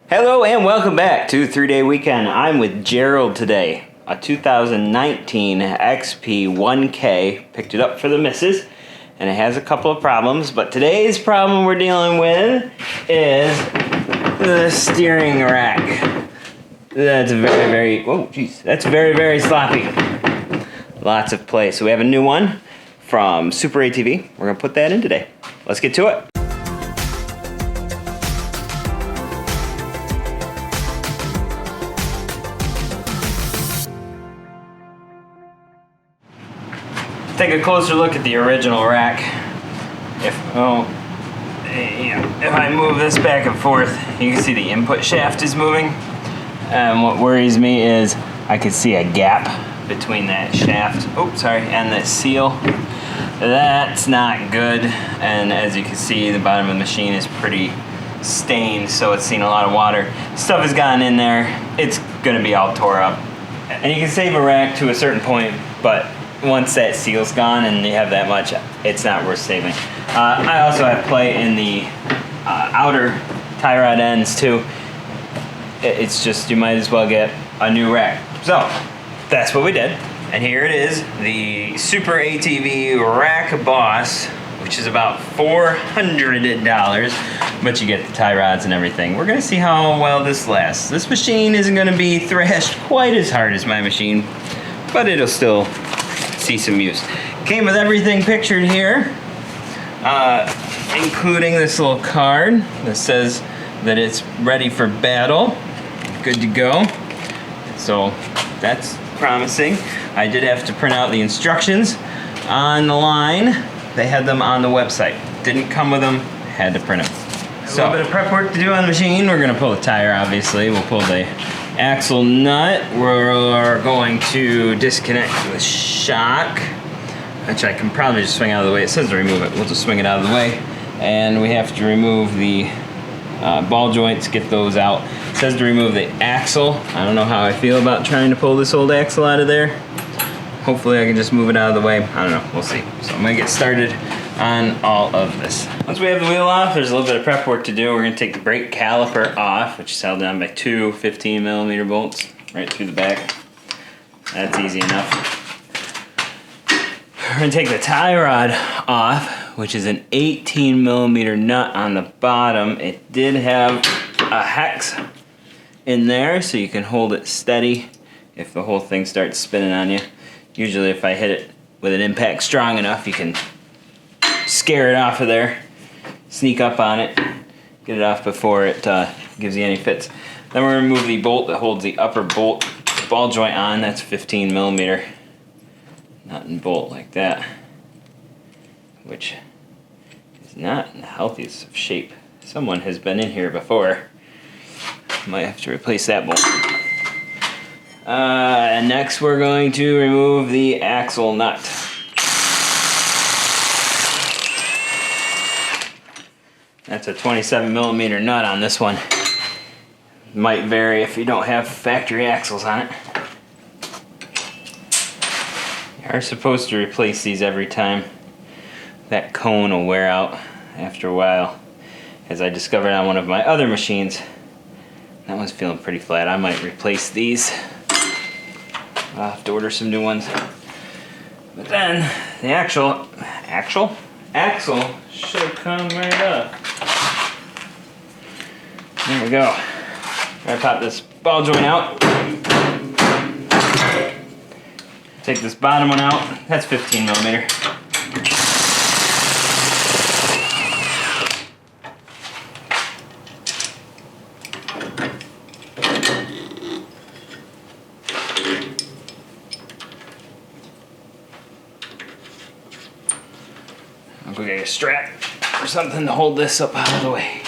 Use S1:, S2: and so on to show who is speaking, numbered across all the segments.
S1: Hello and welcome back to 3-Day Weekend. I'm with Gerald today. A 2019 XP 1K. Picked it up for the missus and it has a couple of problems, but today's problem we're dealing with is the steering rack. That's very very sloppy. Lots of play. So we have a new one from Super ATV. We're gonna put that in today. Let's get to it. Take a closer look at the original rack. If I move this back and forth, you can see the input shaft is moving. And what worries me is I can see a gap between that shaft, and the seal. That's not good. And as you can see, the bottom of the machine is pretty stained, so it's seen a lot of water. Stuff has gotten in there. It's gonna be all tore up. And you can save a rack to a certain point, but once that seal's gone and you have that much, it's not worth saving. I also have play in the outer tie rod ends too. It's just, you might as well get a new rack. So that's what we did. And here it is, the Super ATV RackBoss, which is about $400, but you get the tie rods and everything. We're gonna see how well this lasts. This machine isn't gonna be thrashed quite as hard as my machine, but it'll still see some use. Came with everything pictured here, including this little card that says that it's ready for battle. Good to go. So that's promising. I did have to print out the instructions on the line. They had them on the website. Didn't come with them, had to print them. So a little bit of prep work to do on the machine. We're gonna pull the tire, obviously. We'll pull the axle nut. We're going to disconnect the shock, which I can probably just swing out of the way. It says to remove it. We'll just swing it out of the way. And we have to remove the ball joints, get those out. It says to remove the axle. I don't know how I feel about trying to pull this old axle out of there. Hopefully I can just move it out of the way. I don't know, we'll see. So I'm gonna get started on all of this. Once we have the wheel off, there's a little bit of prep work to do. We're gonna take the brake caliper off, which is held down by two 15mm bolts right through the back. That's easy enough. We're gonna take the tie rod off, which is an 18mm nut on the bottom. It did have a hex in there, so you can hold it steady if the whole thing starts spinning on you. Usually if I hit it with an impact strong enough, you can scare it off of there, sneak up on it, get it off before it gives you any fits. Then we're gonna remove the bolt that holds the upper bolt ball joint on. That's 15mm nut and bolt like that, which is not in the healthiest of shape. Someone has been in here before. Might have to replace that bolt. And next we're going to remove the axle nut. That's a 27mm nut on this one. Might vary if you don't have factory axles on it. You are supposed to replace these every time. That cone will wear out after a while, as I discovered on one of my other machines. That one's feeling pretty flat. I might replace these. I'll have to order some new ones. But then the axle should come right up. There we go. I'm gonna pop this ball joint out. Take this bottom one out. That's 15mm. I'll go get a strap or something to hold this up out of the way.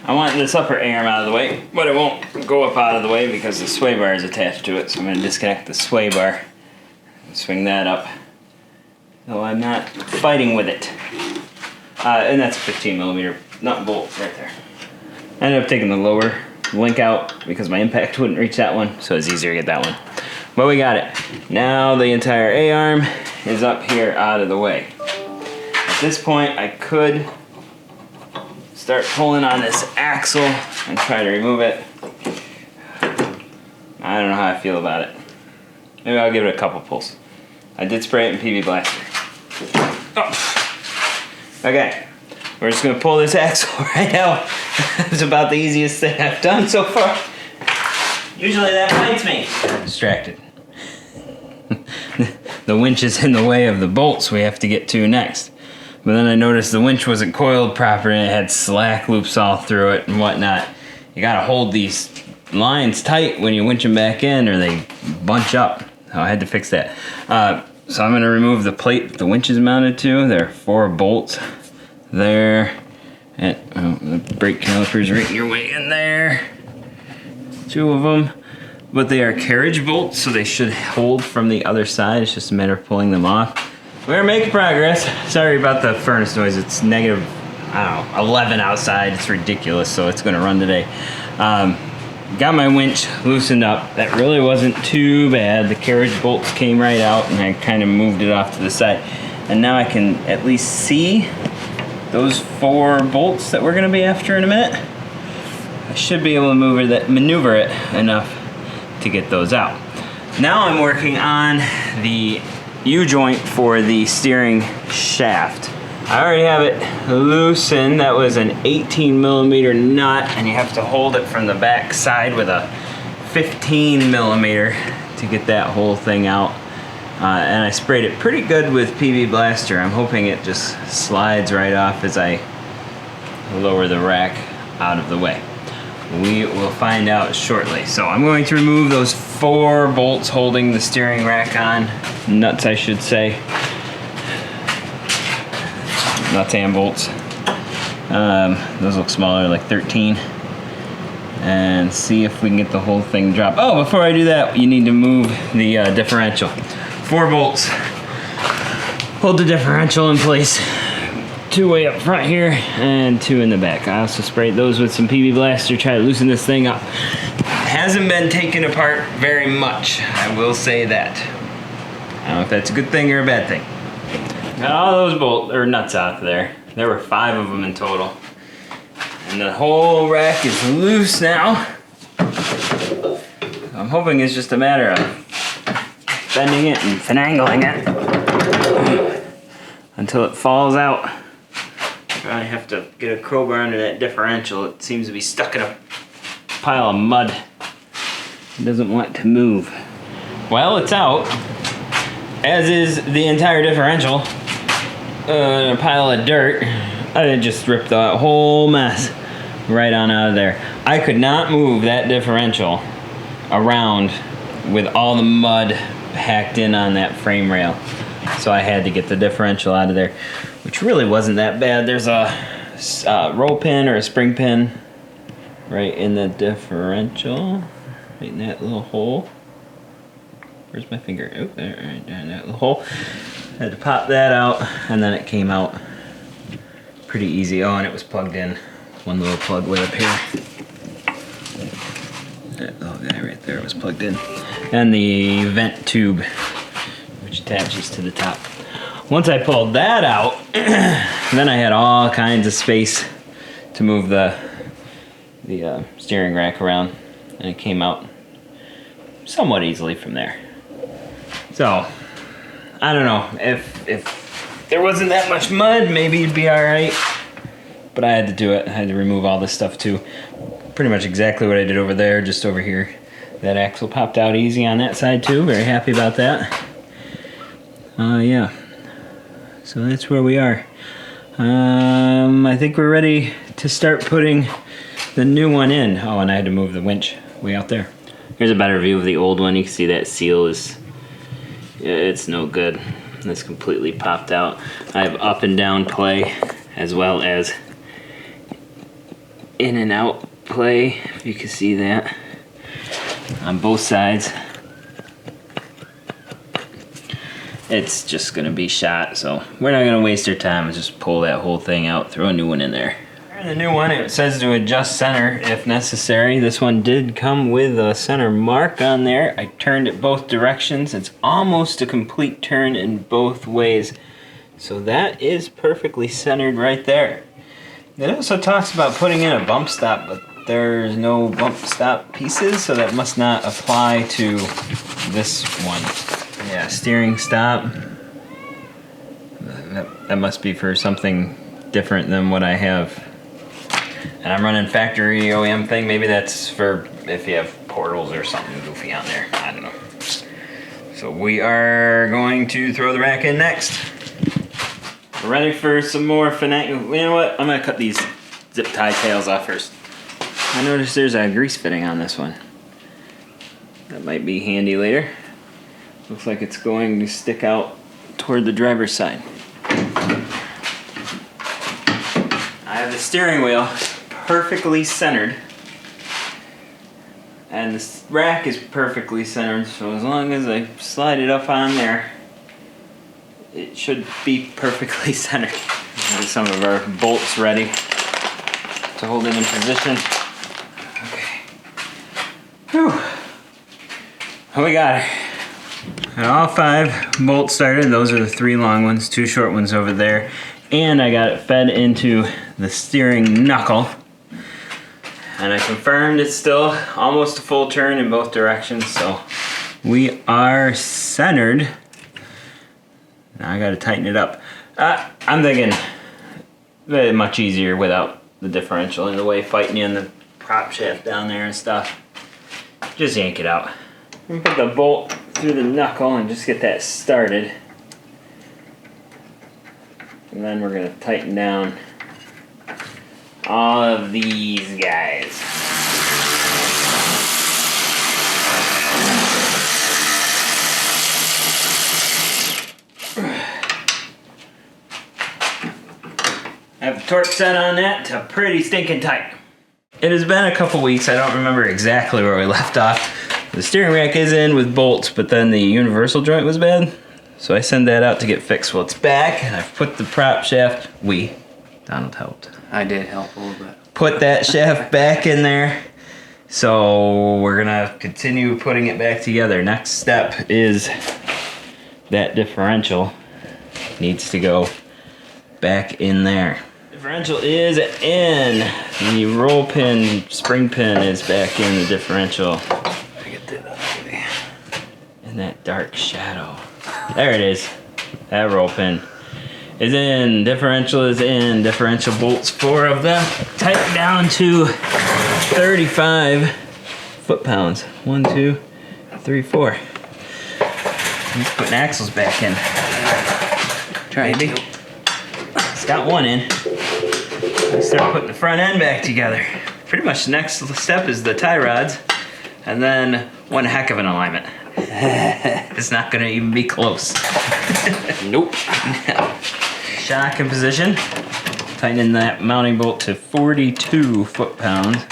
S1: I want this upper arm out of the way, but it won't go up out of the way because the sway bar is attached to it. So I'm going to disconnect the sway bar and swing that up. Though I'm not fighting with it. And that's a 15mm nut and bolt right there. I ended up taking the lower link out because my impact wouldn't reach that one, so it's easier to get that one. But we got it. Now the entire A-arm is up here out of the way. At this point, I could start pulling on this axle and try to remove it. I don't know how I feel about it. Maybe I'll give it a couple pulls. I did spray it in PB Blaster. Oh. Okay, we're just gonna pull this axle right out. It's about the easiest thing I've done so far. Usually that bites me. Distracted. The winch is in the way of the bolts we have to get to next. But then I noticed the winch wasn't coiled properly and it had slack loops all through it and whatnot. You gotta hold these lines tight when you winch them back in or they bunch up. So I had to fix that. So I'm gonna remove the plate the winch is mounted to. There are 4 bolts there. And the brake caliper's right in your way in there. 2 of them. But they are carriage bolts, so they should hold from the other side. It's just a matter of pulling them off. We're making progress. Sorry about the furnace noise. It's negative, I don't know, 11 outside. It's ridiculous, so it's gonna run today. Got my winch loosened up. That really wasn't too bad. The carriage bolts came right out and I kind of moved it off to the side. And now I can at least see those 4 bolts that we're gonna be after in a minute. I should be able to maneuver it enough to get those out. Now I'm working on the U-joint for the steering shaft. I already have it loosened. That was an 18mm nut, and you have to hold it from the back side with a 15mm to get that whole thing out. And I sprayed it pretty good with PB Blaster. I'm hoping it just slides right off as I lower the rack out of the way. We will find out shortly. So I'm going to remove those 4 bolts holding the steering rack on. Nuts, I should say. Nuts and bolts. Those look smaller, like 13. And see if we can get the whole thing dropped. Oh, before I do that, you need to move the differential. 4 bolts. Hold the differential in place. 2 way up front here and 2 in the back. I also sprayed those with some PB Blaster, try to loosen this thing up. Hasn't been taken apart very much, I will say that. I don't know if that's a good thing or a bad thing. Got all those bolts or nuts out of there. There were 5 of them in total. And the whole rack is loose now. I'm hoping it's just a matter of bending it and finagling it until it falls out. I have to get a crowbar under that differential. It seems to be stuck in a pile of mud. It doesn't want to move. Well, it's out, as is the entire differential. A pile of dirt. I just ripped the whole mess right on out of there. I could not move that differential around with all the mud packed in on that frame rail. So I had to get the differential out of there, which really wasn't that bad. There's a roll pin or a spring pin right in the differential, right in that little hole. Where's my finger? Oh, there, right down that little hole. Had to pop that out, and then it came out pretty easy. Oh, and it was plugged in. One little plug way up here. Oh, that right there was plugged in. And the vent tube, which attaches to the top. Once I pulled that out, then I had all kinds of space to move the steering rack around, and it came out somewhat easily from there. So, I don't know, if there wasn't that much mud, maybe it'd be alright, but I had to do it. I had to remove all this stuff too. Pretty much exactly what I did over there, just over here. That axle popped out easy on that side too, very happy about that. Yeah. So that's where we are. I think we're ready to start putting the new one in. Oh, and I had to move the winch way out there. Here's a better view of the old one. You can see that seal is, it's no good. It's completely popped out. I have up and down play as well as in and out play, if you can see that, on both sides. It's just gonna be shot, so we're not gonna waste our time and just pull that whole thing out, throw a new one in there. The new one, it says to adjust center if necessary. This one did come with a center mark on there. I turned it both directions. It's almost a complete turn in both ways. So that is perfectly centered right there. It also talks about putting in a bump stop, but there's no bump stop pieces, so that must not apply to this one. Yeah, steering stop. That must be for something different than what I have. And I'm running factory OEM thing. Maybe that's for if you have portals or something goofy on there. I don't know. So we are going to throw the rack in next. We're ready for some more finagling. You know what? I'm gonna cut these zip tie tails off first. I noticed there's a grease fitting on this one. That might be handy later. Looks like it's going to stick out toward the driver's side. I have the steering wheel perfectly centered. And this rack is perfectly centered, so as long as I slide it up on there, it should be perfectly centered. Get some of our bolts ready to hold it in position. Okay. Whew. We got it. And all 5 bolts started. Those are the 3 long ones, 2 short ones over there. And I got it fed into the steering knuckle. And I confirmed it's still almost a full turn in both directions, so we are centered. Now I gotta tighten it up. I'm thinking very much easier without the differential in the way, fighting in the prop shaft down there and stuff. Just yank it out. I'm gonna put the bolt through the knuckle and just get that started. And then we're gonna tighten down all of these guys. I have the torque set on that to pretty stinking tight. It has been a couple weeks. I don't remember exactly where we left off. The steering rack is in with bolts, but then the universal joint was bad. So I send that out to get fixed. Well, it's back, and I've put the prop shaft. Donald helped.
S2: I did help a little bit.
S1: Put that shaft back in there. So we're gonna continue putting it back together. Next step is that differential needs to go back in there. Differential is in. The roll pin, spring pin is back in the differential. In that dark shadow. There it is. That roll pin is in. Differential is in. Differential bolts, 4 of them. Tighten down to 35 foot-pounds. 1, 2, 3, 4. He's putting axles back in. Try maybe. It's got 1 in. Let's start putting the front end back together. Pretty much the next step is the tie rods, and then one heck of an alignment. It's not gonna even be close.
S2: Nope.
S1: Shock in position. Tightening that mounting bolt to 42 foot-pounds.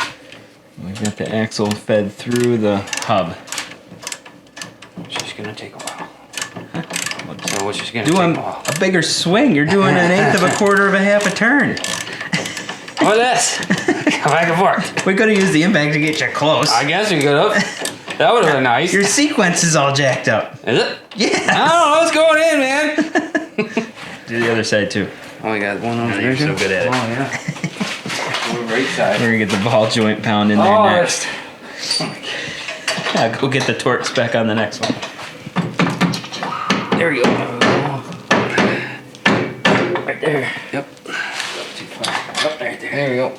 S1: We've got the axle fed through the hub.
S2: It's just gonna take a while. So it's just gonna
S1: Doing
S2: take a while.
S1: a bigger swing. You're doing 1/8 of a quarter of a half a turn.
S2: What is this? Back and forth.
S1: We could have used the impact to get you close.
S2: I guess we could have. That would have been nice.
S1: Your sequence is all jacked up.
S2: Is it?
S1: Yeah.
S2: I don't know what's going in, man.
S1: Do the other side too.
S2: Oh, we got one over there.
S1: You're so good at it.
S2: Oh, yeah. We're right side.
S1: We're gonna get the ball joint pound in there
S2: Oh,
S1: next. Yeah, go get the torque spec on the next one.
S2: There we go.
S1: Right there.
S2: Yep. Too far. Oh, right there. There we go.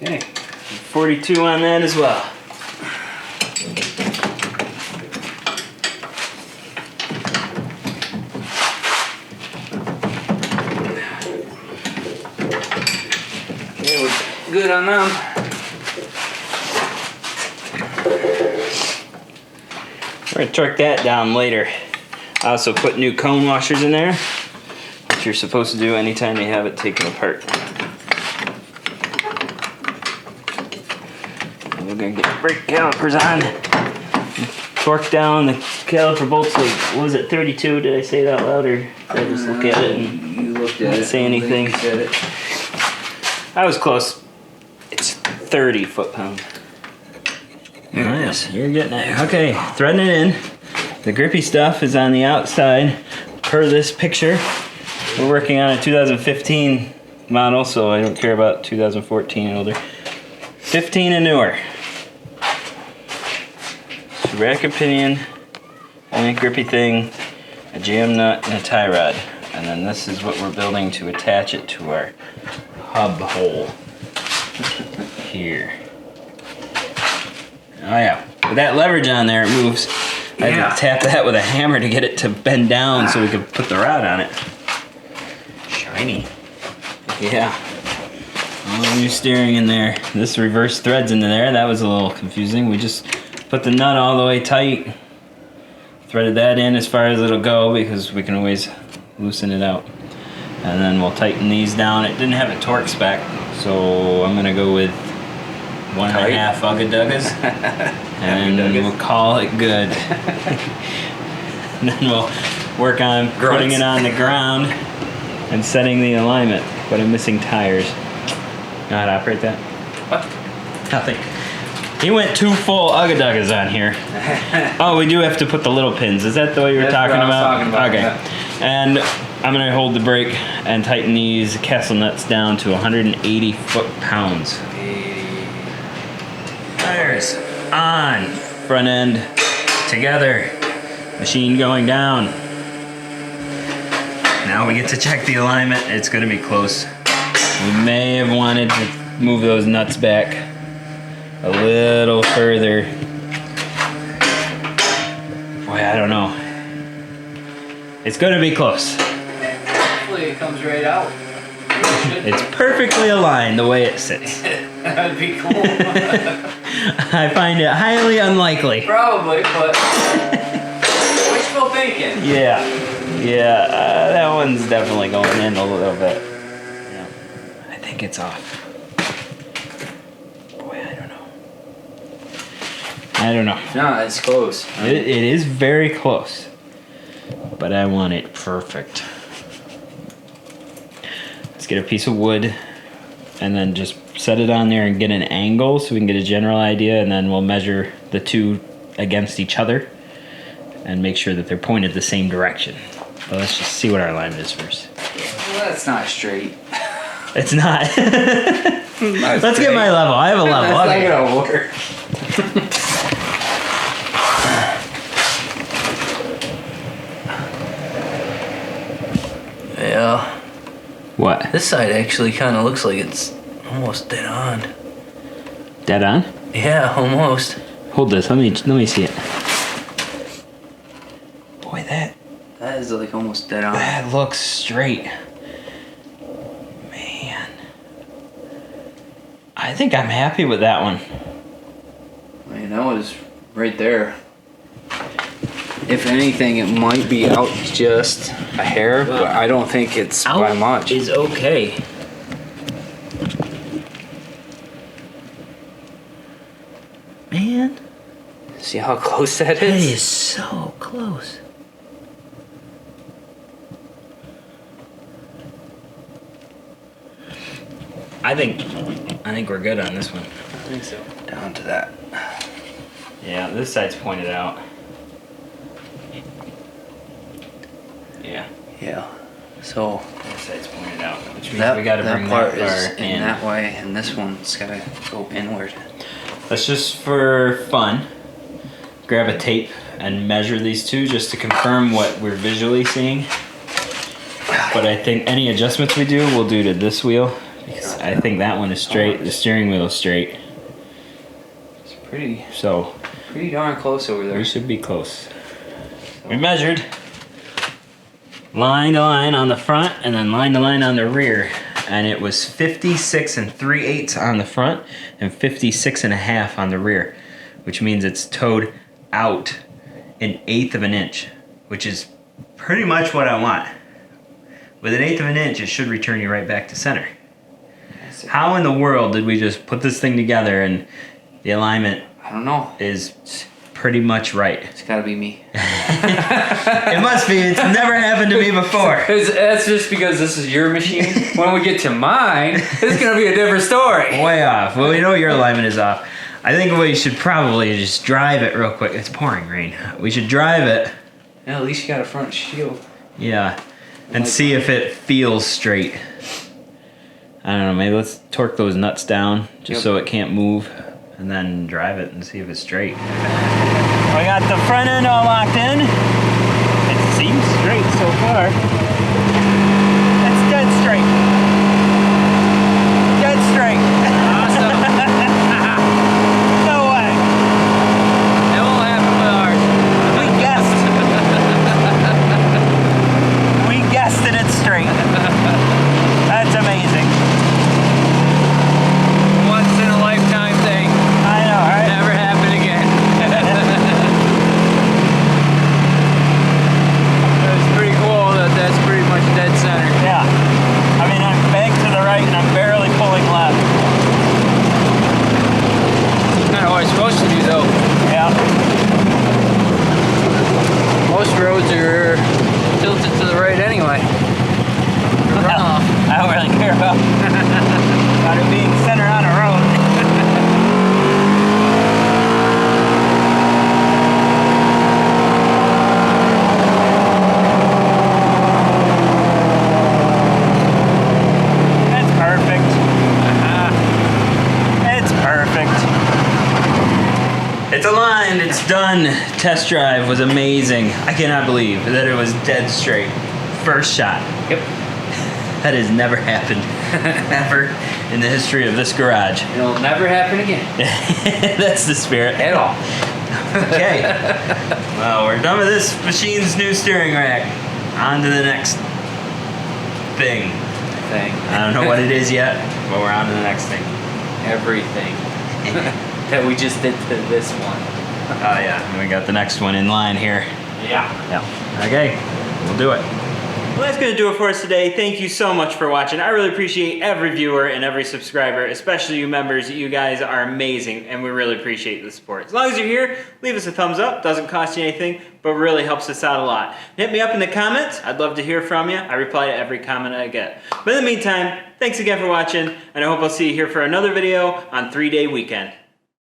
S2: Okay.
S1: 42 on that as well.
S2: Okay, we're good on them.
S1: We're gonna torque that down later. I also put new cone washers in there, which you're supposed to do anytime you have it taken apart. We're gonna get brake calipers on. Torque down the caliper bolts like, what was it, 32? Did I say that loud, or did I just look at it and
S2: You looked at
S1: not
S2: it.
S1: say anything?
S2: You said it.
S1: I was close. It's 30 foot-pounds. Nice, you're getting it. Okay, threading it in. The grippy stuff is on the outside per this picture. We're working on a 2015 model, so I don't care about 2014 and older. 15 and newer. So rack and pinion, only grippy thing, a jam nut, and a tie rod. And then this is what we're building to attach it to our hub hole here. Oh yeah, with that leverage on there, it moves. I had to tap that with a hammer to get it to bend down so we could put the rod on it. Shiny. Yeah. All the new steering in there. This reverse threads into there. That was a little confusing. We just put the nut all the way tight. Threaded that in as far as it'll go because we can always loosen it out. And then we'll tighten these down. It didn't have a torque spec, so I'm gonna go with 1.5 Ugga-Duggas. And we'll call it good. And then we'll work on putting it on the ground and setting the alignment. But I'm missing tires. Know how to operate that?
S2: What?
S1: Nothing. He went 2 full Ugga-Duggas on here. Oh, we do have to put the little pins. Is that the way you were talking about? Okay.
S2: Yeah.
S1: And I'm gonna hold the brake and tighten these castle nuts down to 180 foot-pounds. Tires on. Front end together. Machine going down. Now we get to check the alignment. It's gonna be close. We may have wanted to move those nuts back a little further. Boy, I don't know. It's gonna be close.
S2: Hopefully it comes right out.
S1: It's perfectly aligned the way it sits.
S2: That'd be cool.
S1: I find it highly unlikely.
S2: Probably, but wishful thinking.
S1: Yeah, that one's definitely going in a little bit. Yeah. I think it's off. Boy, I don't know.
S2: No, it's close.
S1: It is very close, but I want it perfect. Let's get a piece of wood and then just set it on there and get an angle so we can get a general idea, and then we'll measure the two against each other and make sure that they're pointed the same direction. But let's just see what our alignment is first.
S2: Well, that's not straight.
S1: It's not. Let's get my level. I have a level.
S2: That's
S1: Okay.
S2: not gonna work. Yeah.
S1: What?
S2: This side actually kind of looks like it's almost dead on.
S1: Dead on?
S2: Yeah, almost.
S1: Hold this. Let me see it. Boy, that
S2: is like almost dead on.
S1: That looks straight. Man. I think I'm happy with that one.
S2: I mean, that was right there. If anything, it might be out just a hair, but I don't think it's by much.
S1: Is okay. Man.
S2: See how close that
S1: That
S2: is?
S1: is so close. I think we're good on this one.
S2: I think so. Down to that.
S1: Yeah, this side's pointed out. Yeah,
S2: Yeah. So
S1: this side's pointed out, which means
S2: that,
S1: we got to
S2: that
S1: bring
S2: part
S1: that
S2: is
S1: far
S2: in that way, and this one's gotta go inward.
S1: Let's just, for fun, grab a tape and measure these two just to confirm what we're visually seeing. But I think any adjustments we do, we'll do to this wheel, because I think that one is straight. The steering wheel is straight.
S2: It's pretty darn close over there.
S1: We should be close. We measured line to line on the front and then line to line on the rear, and it was 56 3/8 on the front and 56 1/2 on the rear, which means it's towed out 1/8 of an inch, which is pretty much what I want. With 1/8 of an inch, it should return you right back to center. How in the world did we just put this thing together and the alignment
S2: I don't know.
S1: is pretty much right?
S2: It's gotta be me.
S1: It must be. It's never happened to me before.
S2: That's just because this is your machine. When we get to mine, it's gonna be a different story.
S1: Way off. Well, we know your alignment is off. I think we should probably just drive it real quick. It's pouring rain. We should drive it.
S2: Yeah, at least you got a front shield.
S1: Yeah. And see if it feels straight. I don't know, maybe let's torque those nuts down just
S2: Yep.
S1: so it can't move, and then drive it and see if it's straight. We got the front end all locked in. It seems straight so far. It's dead straight. Dead straight.
S2: Awesome.
S1: No way.
S2: That won't happen with ours.
S1: We guessed. We guessed that it's straight. That's amazing.
S2: Once in a lifetime thing.
S1: I know, right?
S2: Never happen again. That's pretty cool that that's pretty much dead center.
S1: Yeah. I mean, I'm banked to the right and I'm barely pulling left.
S2: That's kind of what it's supposed to do though.
S1: Yeah.
S2: Most roads are tilted to the right anyway. For runoff.
S1: I don't really care about it being center on a road. That's perfect. It's perfect. It's aligned, it's done. Test drive was amazing. I cannot believe that it was dead straight. First shot.
S2: Yep.
S1: That has never happened. Ever in the history of this garage.
S2: It'll never happen again.
S1: That's the spirit.
S2: At all.
S1: Okay. Well, we're done with this machine's new steering rack. On to the next thing. I don't know what it is yet, but we're on to the next thing.
S2: Everything that we just did to this one.
S1: Oh yeah, and we got the next one in line here.
S2: Yeah.
S1: Yeah. Okay, we'll do it. Well, that's going to do it for us today. Thank you so much for watching. I really appreciate every viewer and every subscriber, especially you members. You guys are amazing, and we really appreciate the support. As long as you're here, leave us a thumbs up. Doesn't cost you anything, but really helps us out a lot. Hit me up in the comments. I'd love to hear from you. I reply to every comment I get. But in the meantime, thanks again for watching, and I hope I'll see you here for another video on 3-Day Weekend.